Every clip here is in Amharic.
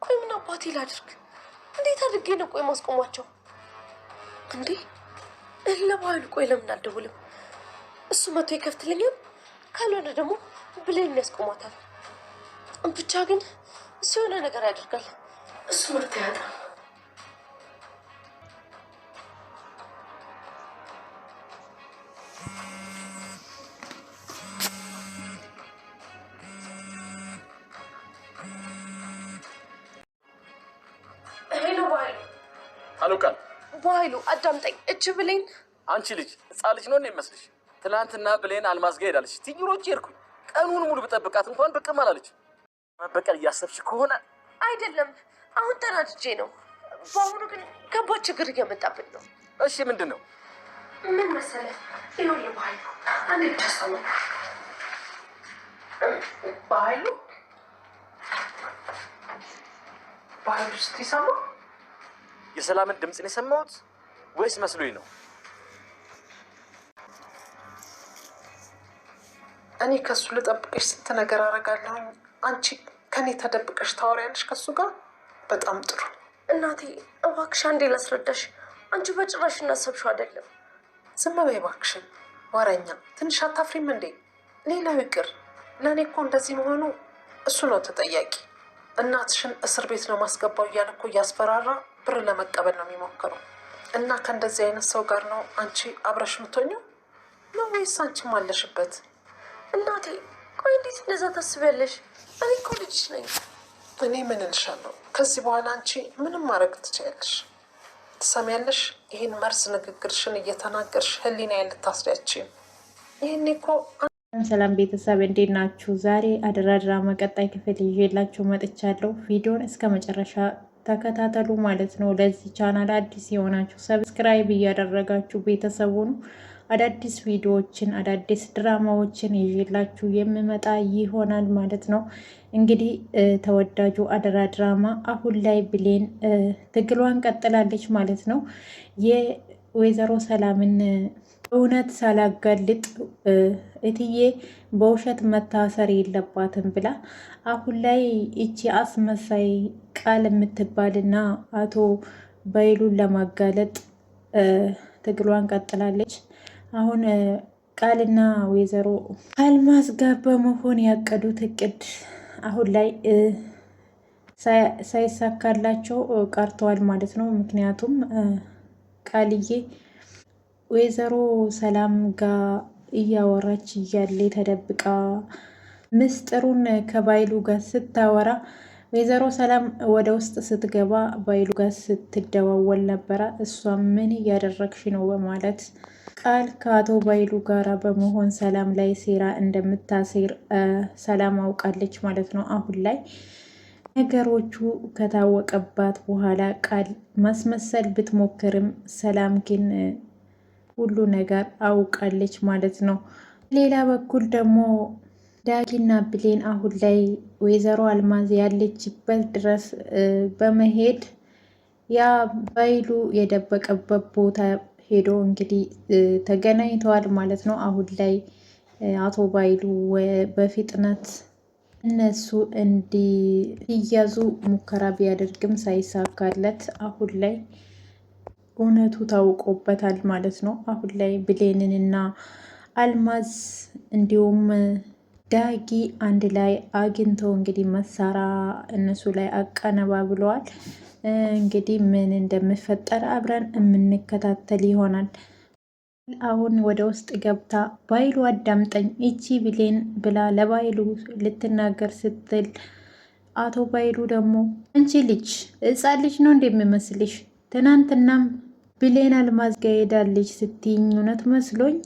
ቆይ ምን አባቴ ላድርግ? እንዴት አድርጌ ነው ቆይ ማስቆማቸው? እንዴ ለባህሉ ቆይ ለምን አልደውልም? እሱ መጥቶ ይከፍትልኛል። ካልሆነ ደግሞ ብሌን ያስቆማታል። ብቻ ግን እሱ የሆነ ነገር ያደርጋል። እሱ ምርት ያጣ። ሄሎ ባይሉ። አሎ ቃል ባይሉ አዳምጠኝ። እች ብሌን አንቺ ልጅ ህፃን ልጅ ነው የሚመስልሽ? ትናንትና ብሌን አልማዝ ጋር ሄዳለች። ትይሮች ሄድኩኝ። ቀኑን ሙሉ ብጠብቃት እንኳን ብቅ አላለች። መበቀል እያሰብሽ ከሆነ አይደለም። አሁን ተናድጄ ነው። በአሁኑ ግን ከባድ ችግር እየመጣብን ነው። እሺ ምንድን ነው? ምን መሰለህ? ይኸውልህ ባይሉ አንዴ ብቻ ሰማሁ። ባይሉ ስትሰማ የሰላምን ድምፅ ነው የሰማሁት ወይስ መስሎኝ ነው? እኔ ከሱ ልጠብቅሽ ስንት ነገር አደርጋለሁኝ። አንቺ ከኔ ተደብቀሽ ታወሪያለሽ ከሱ ጋር። በጣም ጥሩ እናቴ፣ እባክሽ አንዴ ላስረዳሽ። አንቺ በጭራሽ እናሰብሽው አይደለም። ዝም በይ እባክሽን። ወረኛ ትንሽ አታፍሪም እንዴ? ሌላው ይቅር፣ ለእኔ እኮ እንደዚህ መሆኑ እሱ ነው ተጠያቂ። እናትሽን እስር ቤት ነው ማስገባው እያለ እኮ እያስፈራራ ብር ለመቀበል ነው የሚሞክረው። እና ከእንደዚህ አይነት ሰው ጋር ነው አንቺ አብረሽ የምትሆኚው ነው ወይስ አንቺም አለሽበት? እናቴ ቆይ እንዴት እንደዛ ታስቢያለሽ? እኔ እኮ ልጅሽ ነኝ። እኔ ምን እልሻለሁ? ከዚህ በኋላ አንቺ ምንም ማድረግ ትችያለሽ። ትሰሚያለሽ? ይህን መርዝ ንግግርሽን እየተናገርሽ ህሊናዬን ልታስሪያችም። ይህኔ እኮ ሰላም ቤተሰብ እንዴት ናችሁ? ዛሬ አደራ ድራማ ቀጣይ ክፍል ይዤላችሁ መጥቻለሁ። ቪዲዮን እስከ መጨረሻ ተከታተሉ ማለት ነው። ለዚህ ቻናል አዲስ የሆናችሁ ሰብስክራይብ እያደረጋችሁ ቤተሰቡን አዳዲስ ቪዲዮዎችን አዳዲስ ድራማዎችን ይዤላችሁ የምመጣ ይሆናል ማለት ነው። እንግዲህ ተወዳጁ አደራ ድራማ አሁን ላይ ብሌን ትግሏን ቀጥላለች ማለት ነው። የወይዘሮ ሰላምን እውነት ሳላጋልጥ እትዬ በውሸት መታሰር የለባትም ብላ አሁን ላይ እቺ አስመሳይ ቃል የምትባልና አቶ ባይሉን ለማጋለጥ ትግሏን ቀጥላለች። አሁን ቃልና ወይዘሮ አልማዝ ጋር በመሆን ያቀዱት እቅድ አሁን ላይ ሳይሳካላቸው ቀርተዋል ማለት ነው። ምክንያቱም ቃልዬ ወይዘሮ ሰላም ጋር እያወራች እያለ ተደብቃ ምስጢሩን ከባይሉ ጋር ስታወራ ወይዘሮ ሰላም ወደ ውስጥ ስትገባ ባይሉ ጋር ስትደዋወል ነበረ። እሷም ምን እያደረግሽ ነው በማለት ቃል ከአቶ ባይሉ ጋራ በመሆን ሰላም ላይ ሴራ እንደምታሴር ሰላም አውቃለች ማለት ነው። አሁን ላይ ነገሮቹ ከታወቀባት በኋላ ቃል ማስመሰል ብትሞክርም ሰላም ግን ሁሉ ነገር አውቃለች ማለት ነው። ሌላ በኩል ደግሞ ዳጊና ብሌን አሁን ላይ ወይዘሮ አልማዝ ያለችበት ድረስ በመሄድ ያ ባይሉ የደበቀበት ቦታ ሄዶ እንግዲህ ተገናኝተዋል ማለት ነው። አሁን ላይ አቶ ባይሉ በፍጥነት እነሱ እንዲያዙ ሙከራ ቢያደርግም ሳይሳካለት አሁን ላይ እውነቱ ታውቆበታል ማለት ነው። አሁን ላይ ብሌንንና አልማዝ እንዲሁም ዳጊ አንድ ላይ አግኝተው እንግዲህ መሳሪያ እነሱ ላይ አቀነባብለዋል። እንግዲህ ምን እንደሚፈጠር አብረን የምንከታተል ይሆናል። አሁን ወደ ውስጥ ገብታ ባይሉ አዳምጠኝ እቺ ብሌን ብላ ለባይሉ ልትናገር ስትል አቶ ባይሉ ደግሞ አንቺ ልጅ ሕፃን ልጅ ነው እንደሚመስልሽ? ትናንትናም ብሌን አልማዝ ጋ ሄዳለች ስትይኝ እውነት መስሎኝ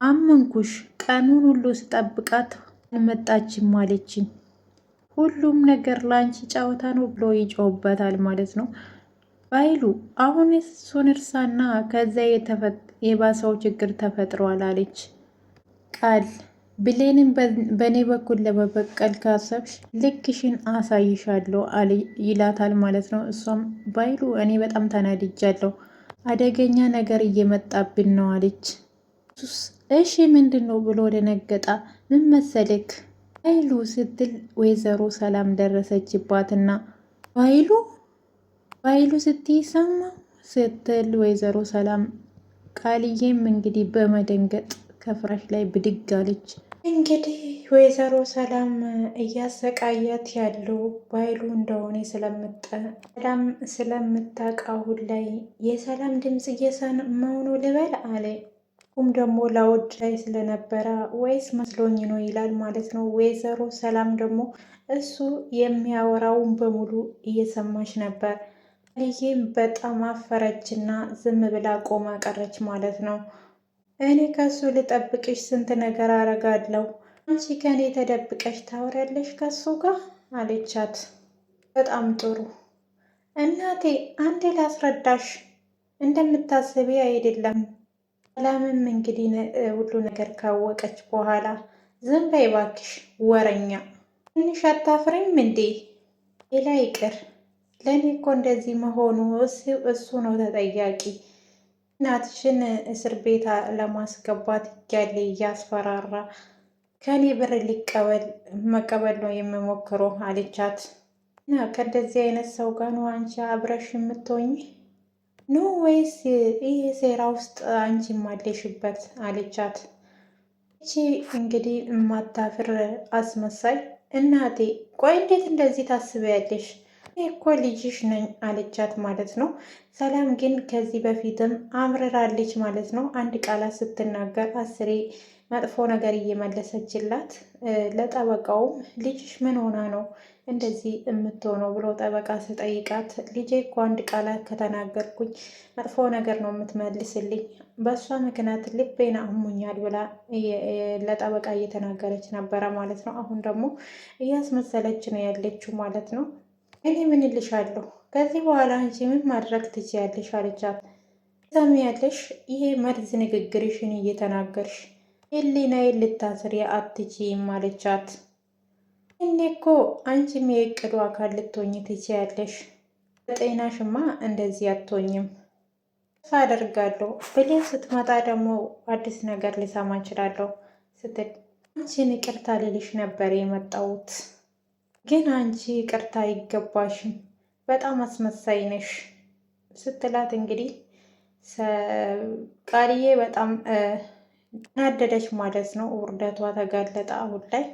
አመንኩሽ። ቀኑን ሁሉ ስጠብቃት አልመጣችም አለችኝ። ሁሉም ነገር ለአንቺ ጨዋታ ነው ብሎ ይጮህበታል ማለት ነው። ባይሉ አሁን እሱን እርሳና ከዛ የባሰው ችግር ተፈጥሯል አለች ቃል። ብሌንን በእኔ በኩል ለመበቀል ካሰብሽ ልክሽን አሳይሻለሁ ይላታል ማለት ነው። እሷም ባይሉ እኔ በጣም ተናድጃለሁ፣ አደገኛ ነገር እየመጣብን ነው አለች። እሺ ምንድን ነው ብሎ ደነገጣ። ምን መሰልክ ባይሉ ስትል ወይዘሮ ሰላም ደረሰችባትና ባይሉ ስትይሰማ ስትል ወይዘሮ ሰላም ቃልዬም እንግዲህ በመደንገጥ ከፍራሽ ላይ ብድግ አለች። እንግዲህ ወይዘሮ ሰላም እያሰቃያት ያለው ባይሉ እንደሆነ ሰላም ስለምታውቅ አሁን ላይ የሰላም ድምፅ እየሰማሁ ነው ልበል አለ። ሁም ደግሞ ላውድ ላይ ስለነበረ ወይስ መስሎኝ ነው ይላል ማለት ነው። ወይዘሮ ሰላም ደግሞ እሱ የሚያወራውን በሙሉ እየሰማች ነበር። ቃልዬም በጣም አፈረችና ዝም ብላ ቆማ ቀረች ማለት ነው። እኔ ከሱ ልጠብቅሽ ስንት ነገር አረጋለሁ፣ አንቺ ከኔ ተደብቀሽ ታወሪያለሽ ከሱ ጋር አለቻት። በጣም ጥሩ እናቴ፣ አንዴ ላስረዳሽ፣ እንደምታስቢ አይደለም። ሰላምም እንግዲህ ሁሉ ነገር ካወቀች በኋላ ዝም በይ እባክሽ ወረኛ፣ ትንሽ አታፍሪም እንዴ? ሌላ ይቅር፣ ለእኔ እኮ እንደዚህ መሆኑ እሱ ነው ተጠያቂ። እናትሽን እስር ቤት ለማስገባት እያለ እያስፈራራ ከኔ ብር መቀበል ነው የምሞክረው አለቻት። እና ከእንደዚህ አይነት ሰው ጋር ነው አንቺ አብረሽ የምትሆኝ ኖ ወይስ ይህ ሴራ ውስጥ አንቺ ማለሽበት አለቻት። እቺ እንግዲህ የማታፍር አስመሳይ እናቴ፣ ቆይ እንዴት እንደዚህ ታስቢያለሽ? እኔ እኮ ልጅሽ ነኝ አለቻት ማለት ነው። ሰላም ግን ከዚህ በፊትም አምርራለች ማለት ነው። አንድ ቃላት ስትናገር አስሬ መጥፎ ነገር እየመለሰችላት፣ ለጠበቃውም ልጅሽ ምን ሆና ነው እንደዚህ የምትሆነው ብሎ ጠበቃ ስጠይቃት፣ ልጄ እኮ አንድ ቃላት ከተናገርኩኝ መጥፎ ነገር ነው የምትመልስልኝ፣ በእሷ ምክንያት ልቤን አሞኛል ብላ ለጠበቃ እየተናገረች ነበረ ማለት ነው። አሁን ደግሞ እያስመሰለች ነው ያለችው ማለት ነው። እኔ ምን እልሻለሁ፣ ከዚህ በኋላ አንቺ ምን ማድረግ ትችያለሽ አለቻት። ሰሚያለሽ፣ ይሄ መርዝ ንግግርሽን እየተናገርሽ ህሊናዬን ልታስሪ አትችይም አለቻት። እኔ እኮ አንቺም የእቅዱ አካል ልትሆኝ ትችያለሽ፣ በጤናሽማ እንደዚህ አትሆኝም። ተስፋ አደርጋለሁ ብሌን ስትመጣ ደግሞ አዲስ ነገር ልሰማ እችላለሁ ስትል፣ አንቺን ይቅርታ ልልሽ ነበር የመጣሁት ግን አንቺ ይቅርታ አይገባሽም፣ በጣም አስመሳይ ነሽ ስትላት እንግዲህ ቃልዬ በጣም ናደደች ማለት ነው። ውርደቷ ተጋለጠ። አሁን ላይ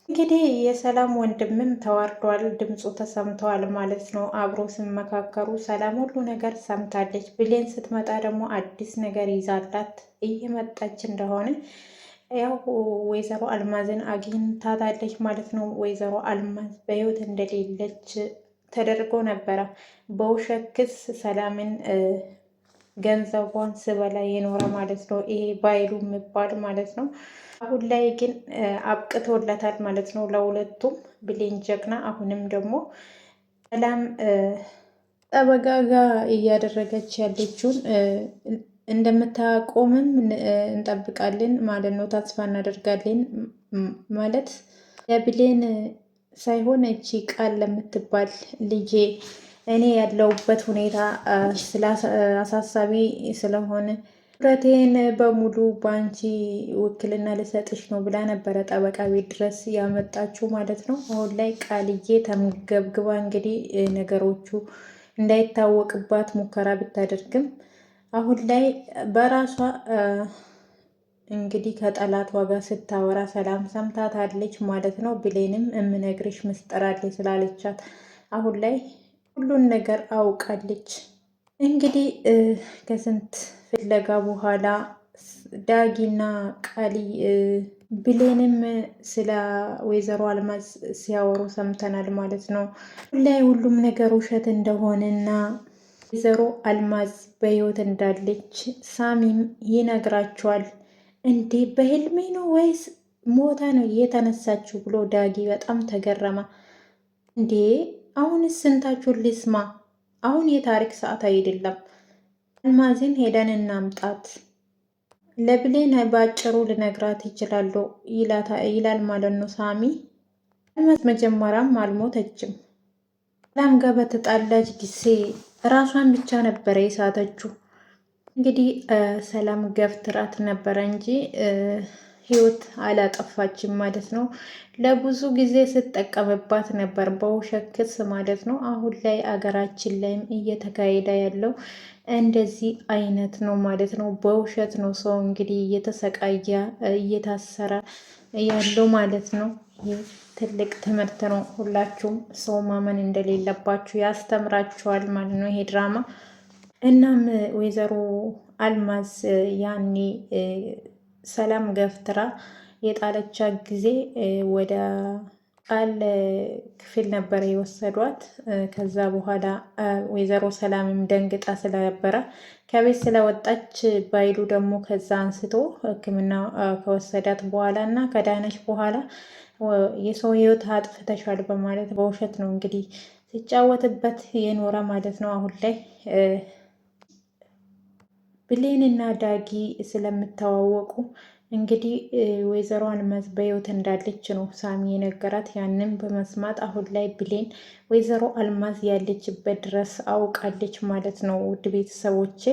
እንግዲህ የሰላም ወንድምም ተዋርዷል፣ ድምፁ ተሰምተዋል ማለት ነው። አብሮ ሲመካከሩ ሰላም ሁሉ ነገር ሰምታለች። ብሌን ስትመጣ ደግሞ አዲስ ነገር ይዛላት እየመጣች እንደሆነ ያው ወይዘሮ አልማዝን አግኝታታለች ማለት ነው። ወይዘሮ አልማዝ በህይወት እንደሌለች ተደርጎ ነበረ በውሸት ክስ ሰላምን ገንዘቧን ስበላ የኖረ ማለት ነው። ይሄ ባይሉ የሚባል ማለት ነው። አሁን ላይ ግን አብቅቶለታል ማለት ነው ለሁለቱም። ብሌን ጀግና፣ አሁንም ደግሞ ሰላም ጠበቃ ጋር እያደረገች ያለችውን እንደምታቆምም እንጠብቃለን ማለት ነው። ተስፋ እናደርጋለን ማለት ለብሌን ሳይሆን እቺ ቃል ለምትባል ልጄ እኔ ያለሁበት ሁኔታ አሳሳቢ ስለሆነ ትኩረቴን በሙሉ በአንቺ ውክልና ልሰጥሽ ነው ብላ ነበረ ጠበቃ ቤት ድረስ ያመጣችው ማለት ነው። አሁን ላይ ቃልዬ ተምገብግባ እንግዲህ ነገሮቹ እንዳይታወቅባት ሙከራ ብታደርግም አሁን ላይ በራሷ እንግዲህ ከጠላት ዋጋ ስታወራ ሰላም ሰምታታለች ማለት ነው። ብሌንም የምነግርሽ ምስጢር አለ ስላለቻት አሁን ላይ ሁሉን ነገር አውቃለች። እንግዲህ ከስንት ፍለጋ በኋላ ዳጊና ቃሊ ብሌንም ስለ ወይዘሮ አልማዝ ሲያወሩ ሰምተናል ማለት ነው። ላይ ሁሉም ነገር ውሸት እንደሆነና ወይዘሮ አልማዝ በህይወት እንዳለች ሳሚም ይነግራቸዋል። እንዴ በህልሜ ነው ወይስ ሞታ ነው የተነሳችው ብሎ ዳጊ በጣም ተገረማ። እንዴ አሁንስ ስንታችሁን ልስማ? አሁን የታሪክ ሰዓት አይደለም። አልማዝን ሄደን እናምጣት። ለብሌን በአጭሩ ልነግራት ይችላሉ ይላል ማለት ነው ሳሚ። አልማዝ መጀመሪያም አልሞተችም። ሰላም ጋር በተጣላች ጊዜ ራሷን ብቻ ነበረ የሳተችው። እንግዲህ ሰላም ገፍትራት ነበረ እንጂ ህይወት አላጠፋችም ማለት ነው። ለብዙ ጊዜ ስትጠቀምባት ነበር በውሸት ክስ ማለት ነው። አሁን ላይ አገራችን ላይም እየተካሄደ ያለው እንደዚህ አይነት ነው ማለት ነው። በውሸት ነው ሰው እንግዲህ እየተሰቃየ እየታሰረ ያለው ማለት ነው። ይህ ትልቅ ትምህርት ነው። ሁላችሁም ሰው ማመን እንደሌለባችሁ ያስተምራችኋል ማለት ነው ይሄ ድራማ። እናም ወይዘሮ አልማዝ ያኔ ሰላም ገፍትራ የጣለቻት ጊዜ ወደ ቃል ክፍል ነበረ የወሰዷት። ከዛ በኋላ ወይዘሮ ሰላምም ደንግጣ ስለነበረ ከቤት ስለወጣች ባይሉ ደግሞ ከዛ አንስቶ ሕክምና ከወሰዳት በኋላ እና ከዳነች በኋላ የሰው ሕይወት አጥፍተሻል በማለት በውሸት ነው እንግዲህ ሲጫወትበት የኖረ ማለት ነው። አሁን ላይ ብሌን እና ዳጊ ስለምታዋወቁ እንግዲህ ወይዘሮ አልማዝ በህይወት እንዳለች ነው ሳሚ የነገራት። ያንን በመስማት አሁን ላይ ብሌን ወይዘሮ አልማዝ ያለችበት ድረስ አውቃለች ማለት ነው። ውድ ቤተሰቦቼ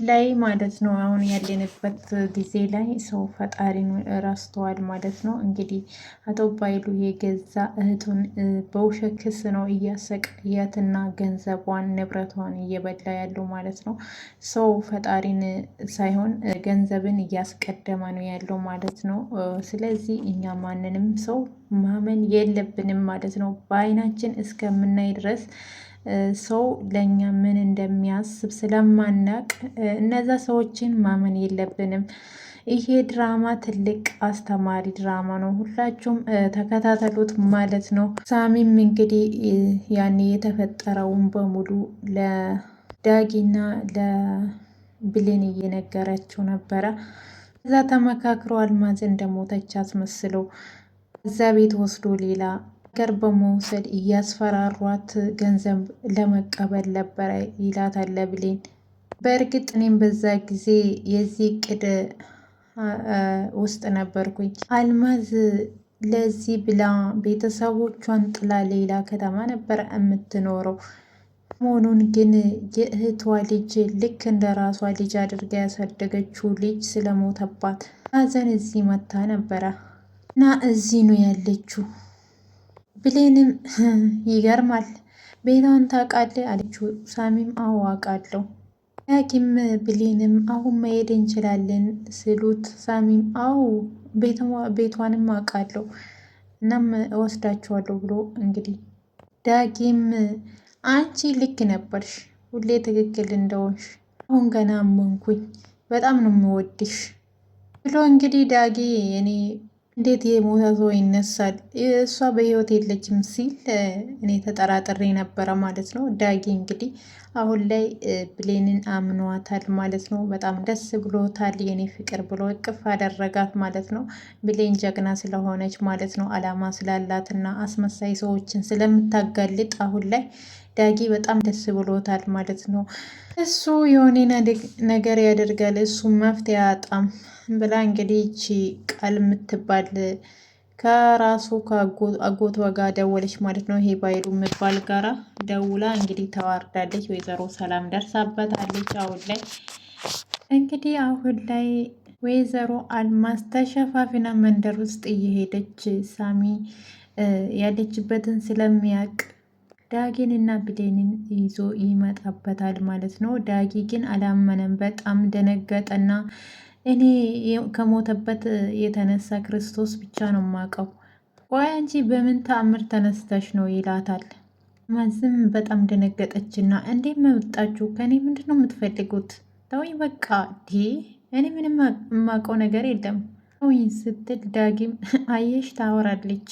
ላይ ማለት ነው አሁን ያለንበት ጊዜ ላይ ሰው ፈጣሪን ረስተዋል ማለት ነው። እንግዲህ አቶ ባይሉ የገዛ እህቱን በውሸት ክስ ነው እያሰቃያትና ገንዘቧን ንብረቷን እየበላ ያለው ማለት ነው። ሰው ፈጣሪን ሳይሆን ገንዘብን እያስቀደመ ነው ያለው ማለት ነው። ስለዚህ እኛ ማንንም ሰው ማመን የለብንም ማለት ነው። በአይናችን እስከምናይ ድረስ ሰው ለእኛ ምን እንደሚያስብ ስለማናቅ እነዛ ሰዎችን ማመን የለብንም። ይሄ ድራማ ትልቅ አስተማሪ ድራማ ነው። ሁላችሁም ተከታተሉት ማለት ነው። ሳሚም እንግዲህ ያኔ የተፈጠረውን በሙሉ ለዳጊና ለብሌን እየነገረችው ነበረ። እዛ ተመካክሮ አልማዝ እንደሞተች አስመስለው እዛ ቤት ወስዶ ሌላ ነገር በመውሰድ እያስፈራሯት ገንዘብ ለመቀበል ነበረ ይላታል ብሌን። በእርግጥ እኔም በዛ ጊዜ የዚህ እቅድ ውስጥ ነበርኩኝ። አልማዝ ለዚህ ብላ ቤተሰቦቿን ጥላ ሌላ ከተማ ነበር የምትኖረው። መሆኑን ግን የእህቷ ልጅ ልክ እንደ ራሷ ልጅ አድርጋ ያሳደገችው ልጅ ስለሞተባት ሀዘን እዚህ መታ ነበረ እና እዚህ ነው ያለችው። ብሌንም ይገርማል ቤቷን ታውቃለህ አለችው። ሳሚም አዎ አውቃለሁ። ዳጊም ብሌንም አሁን መሄድ እንችላለን ስሉት ሳሚም አዎ ቤቷንም አውቃለሁ እናም እወስዳችኋለሁ ብሎ እንግዲህ ዳጊም አንቺ ልክ ነበርሽ፣ ሁሌ ትክክል እንደሆንሽ አሁን ገና አመንኩኝ፣ በጣም ነው የምወድሽ ብሎ እንግዲህ ዳጊ እኔ እንዴት የሞተ ሰው ይነሳል? እሷ በህይወት የለችም ሲል እኔ ተጠራጥሬ ነበረ ማለት ነው። ዳጊ እንግዲህ አሁን ላይ ብሌንን አምኗታል ማለት ነው። በጣም ደስ ብሎታል። የኔ ፍቅር ብሎ እቅፍ አደረጋት ማለት ነው። ብሌን ጀግና ስለሆነች ማለት ነው። አላማ ስላላትና አስመሳይ ሰዎችን ስለምታጋልጥ አሁን ላይ ዳጊ በጣም ደስ ብሎታል ማለት ነው። እሱ የሆነ ነገር ያደርጋል፣ እሱ መፍትሄ አያጣም ብላ እንግዲህ ይቺ ቃል የምትባል ከራሱ ከአጎቷ ጋር ደወለች ማለት ነው። ይሄ ባይሉ የምባል ጋራ ደውላ እንግዲህ ተዋርዳለች። ወይዘሮ ሰላም ደርሳበታለች። አሁን ላይ ወይዘሮ አልማዝ ተሸፋፊና መንደር ውስጥ እየሄደች ሳሚ ያለችበትን ስለሚያውቅ ዳጊን እና ብሌንን ይዞ ይመጣበታል ማለት ነው። ዳጊ ግን አላመነም። በጣም ደነገጠና እኔ ከሞተበት የተነሳ ክርስቶስ ብቻ ነው የማውቀው፣ ቆይ አንቺ በምን ተአምር ተነስተሽ ነው ይላታል። ማዝም በጣም ደነገጠችና እንዴት መጣችሁ? ከኔ ምንድን ነው የምትፈልጉት? ተውኝ በቃ እኔ ምንም የማውቀው ነገር የለም ተውኝ ስትል ዳጊም አየሽ ታወራለች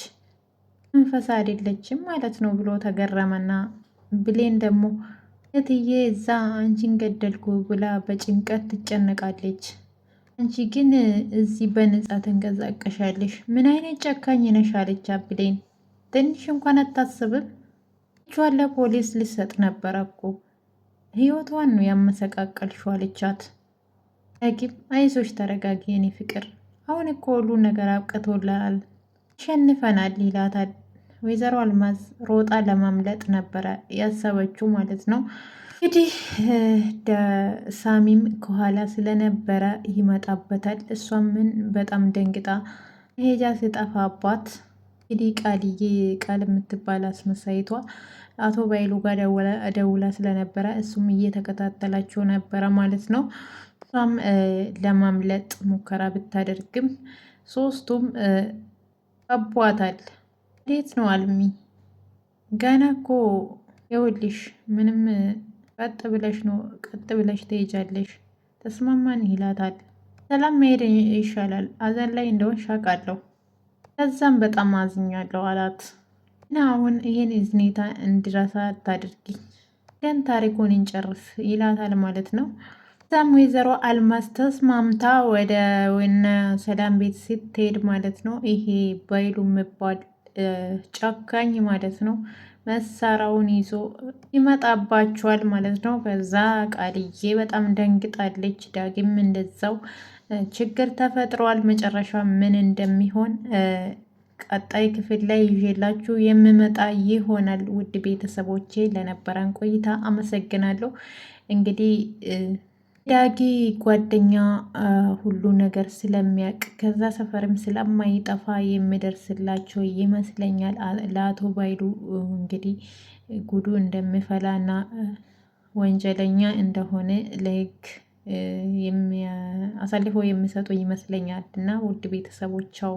መንፈስ አይደለችም ማለት ነው ብሎ ተገረመና ብሌን ደግሞ እትዬ እዛ አንቺን ገደልኩ ብላ በጭንቀት ትጨነቃለች። አንቺ ግን እዚህ በነጻ ተንቀሳቀሻለሽ፣ ምን አይነት ጨካኝ ነሽ አለቻ ብሌን። ትንሽ እንኳን አታስብም? እጇን ለፖሊስ ልሰጥ ነበረ እኮ ህይወቷን ነው ያመሰቃቀልሽው አለቻት። ዳጊም አይዞሽ ተረጋጊ የኔ ፍቅር፣ አሁን እኮ ሁሉ ነገር አብቅቶላል፣ ሸንፈናል ይላታል። ወይዘሮ አልማዝ ሮጣ ለማምለጥ ነበረ ያሰበችው ማለት ነው። እንግዲህ ሳሚም ከኋላ ስለነበረ ይመጣበታል። እሷም ምን በጣም ደንግጣ መሄጃ ስጠፋባት እንግዲህ ቃል የምትባል አስመሳይቷ አቶ ባይሉ ጋር ደውላ ስለነበረ እሱም እየተከታተላቸው ነበረ ማለት ነው። እሷም ለማምለጥ ሙከራ ብታደርግም ሶስቱም ከቧታል። እንዴት ነው አልሚ? ገና እኮ የውልሽ ምንም ቀጥ ብለሽ ትሄጃለሽ፣ ተስማማን ይላታል። ሰላም መሄድ ይሻላል፣ አዘን ላይ እንደሆንሽ አውቃለሁ፣ ከዛም በጣም አዝኛለሁ አላት። እና አሁን ይህን እዝኔታ እንድረሳ ታድርጊኝ፣ ግን ታሪኩን እንጨርስ ይላታል ማለት ነው። ከዛም ወይዘሮ አልማዝ ተስማምታ ወደ ወነ ሰላም ቤት ስትሄድ ማለት ነው ይሄ ባይሉ የሚባል ጨካኝ ማለት ነው መሳሪያውን ይዞ ይመጣባቸዋል ማለት ነው። ከዛ ቃልዬ በጣም ደንግጣለች። ዳግም እንደዛው ችግር ተፈጥሯል። መጨረሻ ምን እንደሚሆን ቀጣይ ክፍል ላይ ይዤላችሁ የምመጣ ይሆናል። ውድ ቤተሰቦቼ ለነበረን ቆይታ አመሰግናለሁ። እንግዲህ ዳጊ ጓደኛ ሁሉ ነገር ስለሚያውቅ ከዛ ሰፈርም ስለማይጠፋ የሚደርስላቸው ይመስለኛል። ለአቶ ባይሉ እንግዲህ ጉዱ እንደሚፈላና ወንጀለኛ እንደሆነ ለሕግ አሳልፈው የሚሰጡ ይመስለኛል። እና ውድ ቤተሰቦቻው